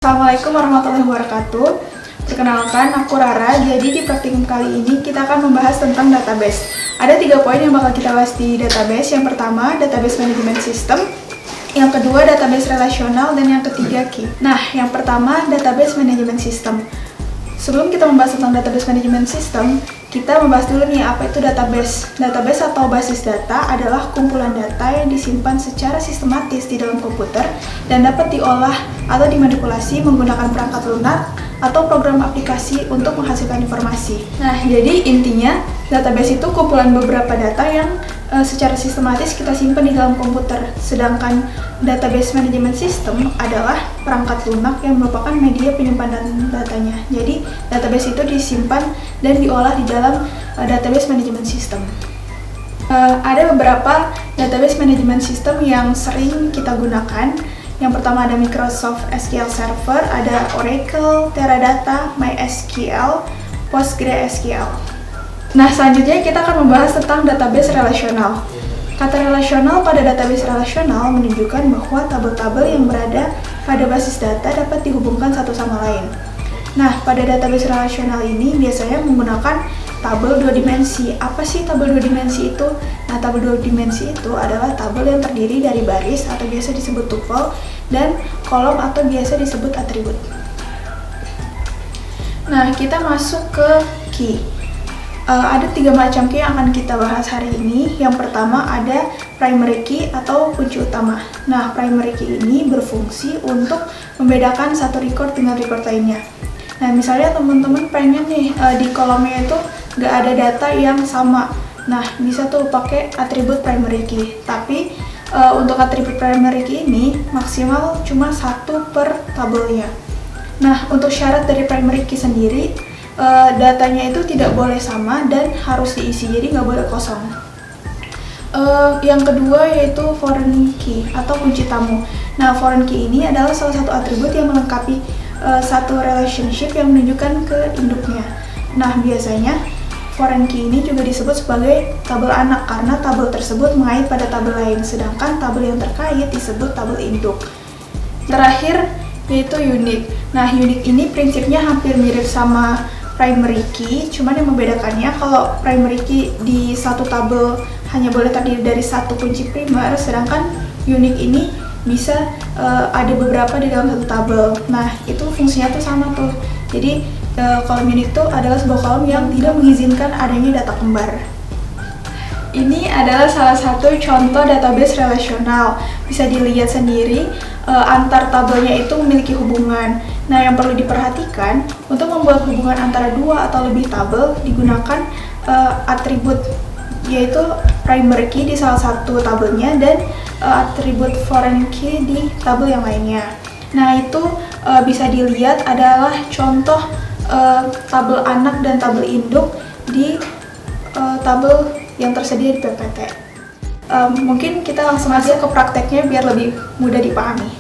Assalamualaikum warahmatullahi wabarakatuh. Perkenalkan, aku Rara. Jadi di praktikum kali ini kita akan membahas tentang database. Ada 3 poin yang bakal kita bahas di database. Yang pertama, database management system. Yang kedua, database relasional. Dan yang ketiga, key. Nah, yang pertama, database management system. Sebelum kita membahas tentang database management system, kita membahas dulu nih apa itu database. Database atau basis data adalah kumpulan data yang disimpan secara sistematis di dalam komputer dan dapat diolah atau dimanipulasi menggunakan perangkat lunak atau program aplikasi untuk menghasilkan informasi. Nah, jadi intinya database itu kumpulan beberapa data yang secara sistematis kita simpan di dalam komputer. Sedangkan database management system adalah perangkat lunak yang merupakan media penyimpanan datanya. Jadi database itu disimpan dan diolah di dalam database management system. Ada beberapa database management system yang sering kita gunakan. Yang pertama ada Microsoft SQL Server, ada Oracle, Teradata, MySQL, PostgreSQL. Nah, selanjutnya kita akan membahas tentang database relasional. Kata relasional pada database relasional menunjukkan bahwa tabel-tabel yang berada pada basis data dapat dihubungkan satu sama lain. Nah, pada database relasional ini biasanya menggunakan tabel 2 dimensi. Apa sih tabel 2 dimensi itu? Nah, tabel 2 dimensi itu adalah tabel yang terdiri dari baris atau biasa disebut tuple dan kolom atau biasa disebut atribut. Nah, kita masuk ke key. Ada 3 macam key yang akan kita bahas hari ini. Yang pertama ada primary key atau kunci utama. Nah, primary key ini berfungsi untuk membedakan satu record dengan record lainnya. Nah, misalnya teman-teman pengen nih di kolomnya itu nggak ada data yang sama. Nah, bisa tuh pakai atribut primary key. Tapi untuk atribut primary key ini maksimal cuma 1 per tabelnya. Nah, untuk syarat dari primary key sendiri, datanya itu tidak boleh sama dan harus diisi, jadi nggak boleh kosong. Yang kedua yaitu foreign key atau kunci tamu. Nah, foreign key ini adalah salah satu atribut yang melengkapi satu relationship yang menunjukkan ke induknya. Nah, biasanya foreign key ini juga disebut sebagai tabel anak karena tabel tersebut mengait pada tabel lain, sedangkan tabel yang terkait disebut tabel induk. Terakhir yaitu unique. Nah, unique ini prinsipnya hampir mirip sama primary key, cuman yang membedakannya kalau primary key di satu tabel hanya boleh terdiri dari satu kunci primer, sedangkan unique ini bisa ada beberapa di dalam satu tabel. Nah, itu fungsinya tuh sama tuh. Jadi kolom unique itu adalah sebuah kolom yang tidak mengizinkan adanya data kembar. Ini adalah salah satu contoh database relasional. Bisa dilihat sendiri antar tabelnya itu memiliki hubungan. Nah, yang perlu diperhatikan untuk membuat hubungan antara 2 atau lebih tabel digunakan atribut yaitu primary key di salah satu tabelnya dan atribut foreign key di tabel yang lainnya. Nah, itu bisa dilihat adalah contoh tabel anak dan tabel induk di tabel yang tersedia di PPT. Mungkin kita langsung aja ke prakteknya biar lebih mudah dipahami.